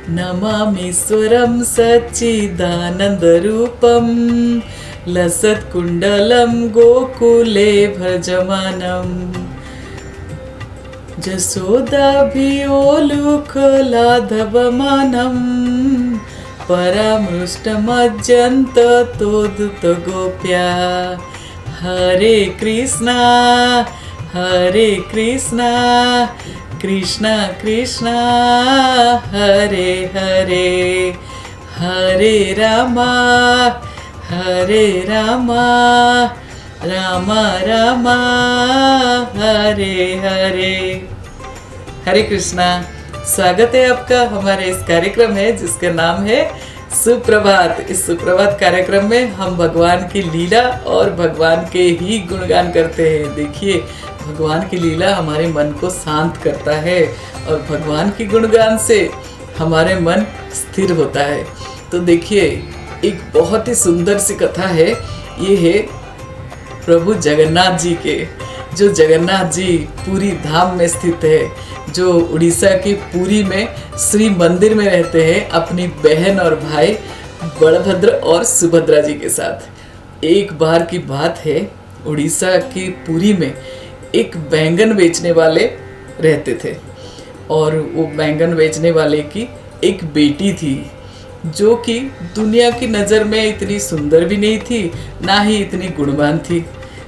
नमामीश्वरं सच्चिदानन्दरूपं लसत्कुण्डलं गोकुले भजमानम् जशोदाभियोलुकलाधवमानम् परामृष्टमज्जन्ततोदुतगोप्या हरे कृष्णा कृष्ण कृष्ण हरे हरे हरे रामा राम राम हरे हरे। हरे कृष्णा। स्वागत है आपका हमारे इस कार्यक्रम है जिसका नाम है सुप्रभात। इस सुप्रभात कार्यक्रम में हम भगवान की लीला और भगवान के ही गुणगान करते हैं। देखिए, भगवान की लीला हमारे मन को शांत करता है और भगवान की गुणगान से हमारे मन स्थिर होता है। तो देखिए, एक बहुत ही सुंदर सी कथा है। ये है प्रभु जगन्नाथ जी के, जो जगन्नाथ जी पुरी धाम में स्थित है, जो उड़ीसा की पुरी में श्री मंदिर में रहते हैं अपनी बहन और भाई बलभद्र और सुभद्रा जी के साथ। एक बार की बात है, उड़ीसा की पुरी में एक बैंगन बेचने वाले रहते थे और वो बैंगन बेचने वाले की एक बेटी थी जो कि दुनिया की नज़र में इतनी सुंदर भी नहीं थी, ना ही इतनी गुणवान थी।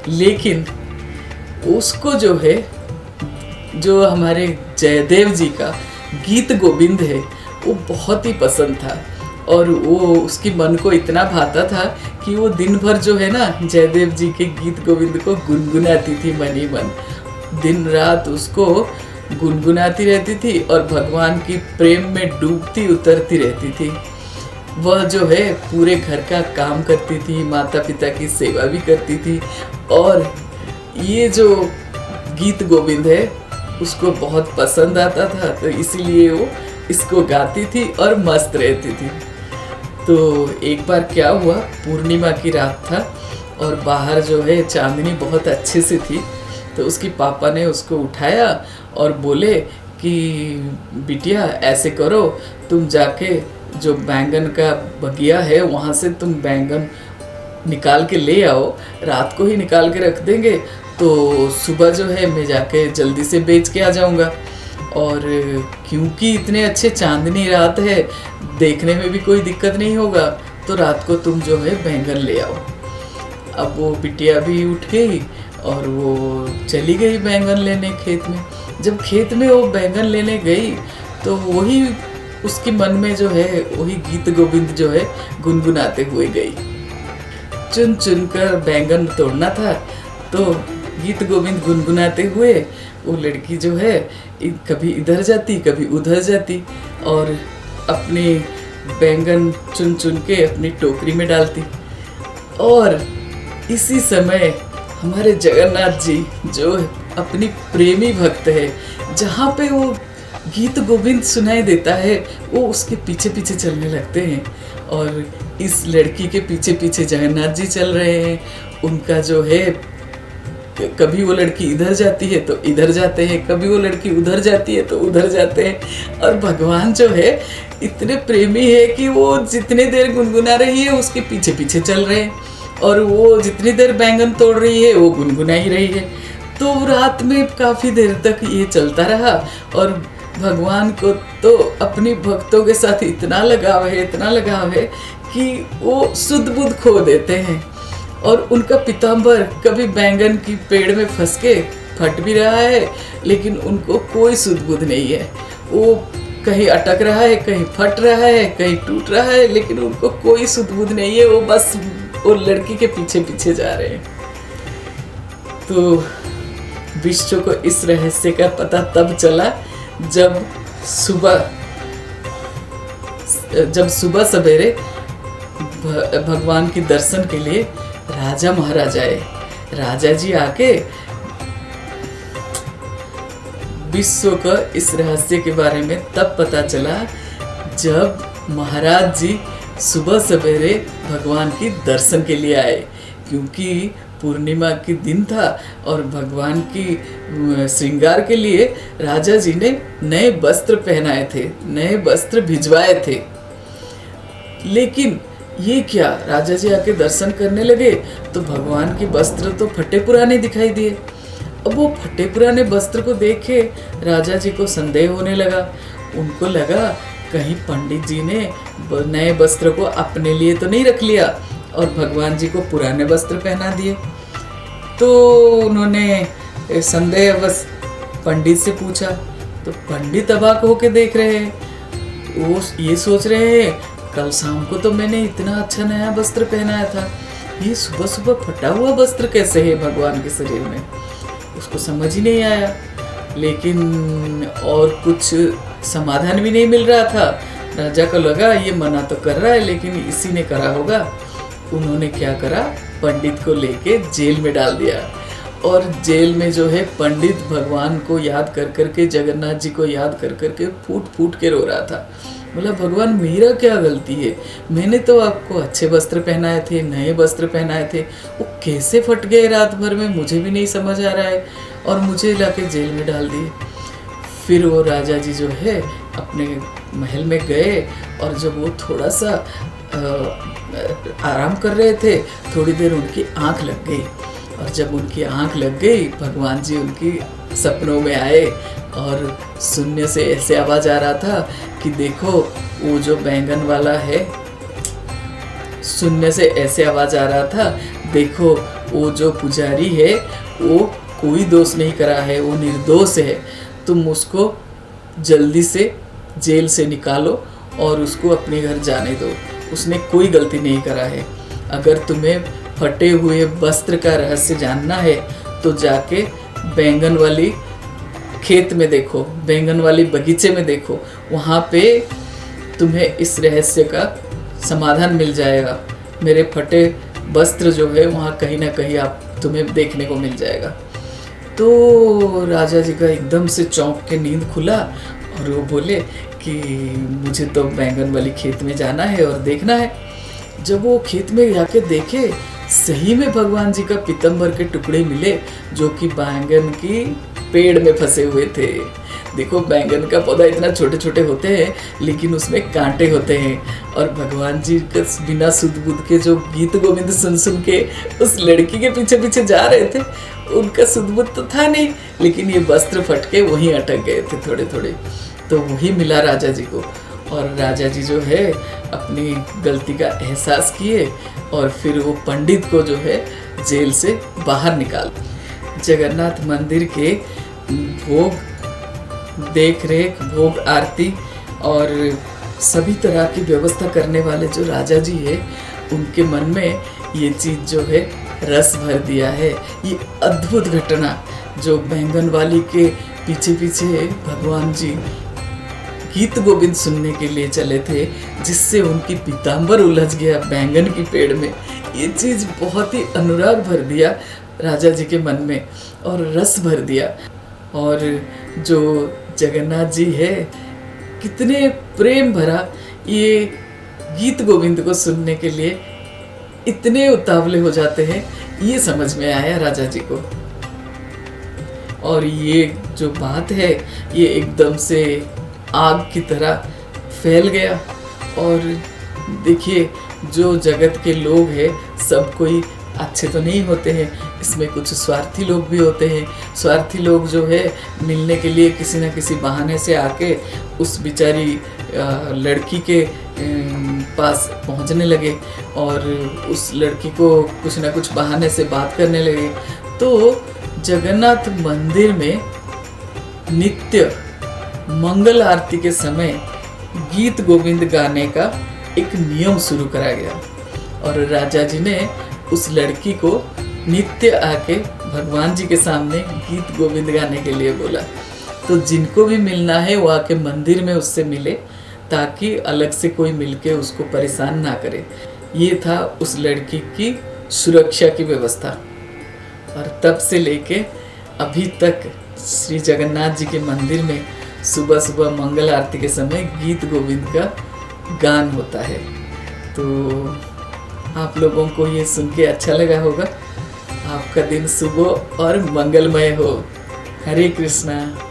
लेकिन उसको जो है, जो हमारे जयदेव जी का गीत गोविंद है, वो बहुत ही पसंद था और वो उसकी मन को इतना भाता था कि वो दिन भर जो है ना जयदेव जी के गीत गोविंद को गुनगुनाती थी मन ही मन। दिन रात उसको गुनगुनाती रहती थी और भगवान की प्रेम में डूबती उतरती रहती थी। वह जो है पूरे घर का काम करती थी, माता पिता की सेवा भी करती थी और ये जो गीत गोविंद है उसको बहुत पसंद आता था, तो इसीलिए वो इसको गाती थी और मस्त रहती थी। तो एक बार क्या हुआ, पूर्णिमा की रात था और बाहर जो है चांदनी बहुत अच्छे से थी। तो उसकी पापा ने उसको उठाया और बोले कि बिटिया ऐसे करो, तुम जाके जो बैंगन का बगिया है वहाँ से तुम बैंगन निकाल के ले आओ, रात को ही निकाल के रख देंगे तो सुबह जो है मैं जाके जल्दी से बेच के आ जाऊँगा। और क्योंकि इतने अच्छे चांदनी रात है, देखने में भी कोई दिक्कत नहीं होगा, तो रात को तुम जो है बैंगन ले आओ। अब वो बिटिया भी उठ गई और वो चली गई बैंगन लेने खेत में। जब खेत में वो बैंगन लेने गई तो वही उसके मन में जो है वही गीत गोविंद जो है गुनगुनाते हुए गई। चुन चुन कर बैंगन तोड़ना था, तो गीत गोविंद गुनगुनाते हुए वो लड़की जो है कभी इधर जाती कभी उधर जाती और अपने बैंगन चुन चुन के अपनी टोकरी में डालती। और इसी समय हमारे जगन्नाथ जी जो अपनी प्रेमी भक्त है, जहाँ पे वो गीत गोविंद सुनाई देता है वो उसके पीछे पीछे चलने लगते हैं और इस लड़की के पीछे पीछे जगन्नाथ जी चल रहे हैं। उनका जो है कभी वो लड़की इधर जाती है तो इधर जाते हैं, कभी वो लड़की उधर जाती है तो उधर जाते हैं। और भगवान जो है इतने प्रेमी है कि वो जितने देर गुनगुना रही है उसके पीछे पीछे चल रहे हैं और वो जितनी देर बैंगन तोड़ रही है वो गुनगुना ही रही है। तो रात में काफ़ी देर तक ये चलता रहा और भगवान को तो अपनी भक्तों के साथ इतना लगाव है कि वो सुध बुध खो देते हैं। और उनका पीताम्बर कभी बैंगन की पेड़ में फंस के फट भी रहा है, लेकिन उनको कोई सुध बुध नहीं है। वो कहीं अटक रहा है, कहीं फट रहा है, कहीं टूट रहा है, लेकिन उनको कोई सुध बुध नहीं है। वो बस वो लड़की के पीछे पीछे जा रहे हैं। तो विश्व को इस रहस्य का पता तब चला जब सुबह सवेरे भगवान के दर्शन के लिए राजा महाराज आए। राजा जी आके विश्व का इस रहस्य के बारे में तब पता चला जब महाराज जी सुबह सवेरे भगवान की दर्शन के लिए आए, क्योंकि पूर्णिमा की दिन था और भगवान की श्रृंगार के लिए राजा जी ने नए वस्त्र पहनाए थे, नए वस्त्र भिजवाए थे। लेकिन ये क्या, राजा जी आके दर्शन करने लगे तो भगवान के वस्त्र तो फटे पुराने दिखाई दिए। अब वो फटे पुराने वस्त्र को देखे राजा जी को संदेह होने लगा। उनको लगा कहीं पंडित जी ने नए वस्त्र को अपने लिए तो नहीं रख लिया और भगवान जी को पुराने वस्त्र पहना दिए। तो उन्होंने संदेहवश पंडित से पूछा, तो पंडित अवाक होके देख रहे हैं। वो ये सोच रहे हैं कल शाम को तो मैंने इतना अच्छा नया वस्त्र पहनाया था, ये सुबह सुबह फटा हुआ वस्त्र कैसे है भगवान के शरीर में। उसको समझ ही नहीं आया, लेकिन और कुछ समाधान भी नहीं मिल रहा था। राजा को लगा ये मना तो कर रहा है लेकिन इसी ने करा होगा। उन्होंने क्या करा, पंडित को लेके जेल में डाल दिया। और जेल में जो है पंडित भगवान को याद कर करके, जगन्नाथ जी को याद कर करके फूट फूट के रो रहा था। बोला भगवान मेरा क्या गलती है, मैंने तो आपको अच्छे वस्त्र पहनाए थे, नए वस्त्र पहनाए थे, वो कैसे फट गए रात भर में, मुझे भी नहीं समझ आ रहा है और मुझे लाके जेल में डाल दिए। फिर वो राजा जी जो है अपने महल में गए और जब वो थोड़ा सा आराम कर रहे थे, थोड़ी देर उनकी आंख लग गई। और जब उनकी आंख लग गई, भगवान जी उनकी सपनों में आए और शून्य से ऐसे आवाज आ रहा था कि देखो वो जो बैंगन वाला है, शून्य से ऐसे आवाज आ रहा था, देखो वो जो पुजारी है वो कोई दोष नहीं करा है, वो निर्दोष है, तुम उसको जल्दी से जेल से निकालो और उसको अपने घर जाने दो, उसने कोई गलती नहीं करा है। अगर तुम्हें फटे हुए वस्त्र का रहस्य जानना है तो जाके बैंगन वाली खेत में देखो, बैंगन वाली बगीचे में देखो, वहाँ पे तुम्हें इस रहस्य का समाधान मिल जाएगा। मेरे फटे वस्त्र जो है वहाँ कहीं ना कहीं आप तुम्हें देखने को मिल जाएगा। तो राजा जी का एकदम से चौंक के नींद खुला और वो बोले कि मुझे तो बैंगन वाली खेत में जाना है और देखना है। जब वो खेत में जाके देखे, सही में भगवान जी का पीतम्बर के टुकड़े मिले जो कि बैंगन की पेड़ में फंसे हुए थे। देखो बैंगन का पौधा इतना छोटे छोटे होते हैं लेकिन उसमें कांटे होते हैं। और भगवान जी का बिना सुध बुध के जो गीत गोविंद सुन सुन के उस लड़की के पीछे पीछे जा रहे थे, उनका सुध बुध तो था नहीं, लेकिन ये वस्त्र फट के वहीं अटक गए थे थोड़े थोड़े। तो वही मिला राजा जी को और राजा जी जो है अपनी गलती का एहसास किए और फिर वो पंडित को जो है जेल से बाहर निकाल। जगन्नाथ मंदिर के भोग देख रेख, भोग आरती और सभी तरह की व्यवस्था करने वाले जो राजा जी है, उनके मन में ये चीज़ जो है रस भर दिया है। ये अद्भुत घटना जो बैंगन वाली के पीछे पीछे भगवान जी गीत गोविंद सुनने के लिए चले थे, जिससे उनकी पीताम्बर उलझ गया बैंगन की पेड़ में, ये चीज़ बहुत ही अनुराग भर दिया राजा जी के मन में और रस भर दिया। और जो जगन्नाथ जी है, कितने प्रेम भरा ये गीत गोविंद को सुनने के लिए इतने उतावले हो जाते हैं, ये समझ में आया राजा जी को। और ये जो बात है ये एकदम से आग की तरह फैल गया। और देखिए जो जगत के लोग हैं सब कोई अच्छे तो नहीं होते हैं, इसमें कुछ स्वार्थी लोग भी होते हैं। स्वार्थी लोग जो है मिलने के लिए किसी न किसी बहाने से आके उस बेचारी लड़की के पास पहुंचने लगे और उस लड़की को कुछ न कुछ बहाने से बात करने लगे। तो जगन्नाथ मंदिर में नित्य मंगल आरती के समय गीत गोविंद गाने का एक नियम शुरू करा गया और राजा जी ने उस लड़की को नित्य आके भगवान जी के सामने गीत गोविंद गाने के लिए बोला। तो जिनको भी मिलना है वो आके मंदिर में उससे मिले, ताकि अलग से कोई मिलके उसको परेशान ना करे। ये था उस लड़की की सुरक्षा की व्यवस्था। और तब से लेके अभी तक श्री जगन्नाथ जी के मंदिर में सुबह सुबह मंगल आरती के समय गीत गोविंद का गान होता है। तो आप लोगों को ये सुन के अच्छा लगा होगा। आपका दिन शुभ हो और मंगलमय हो। हरे कृष्णा।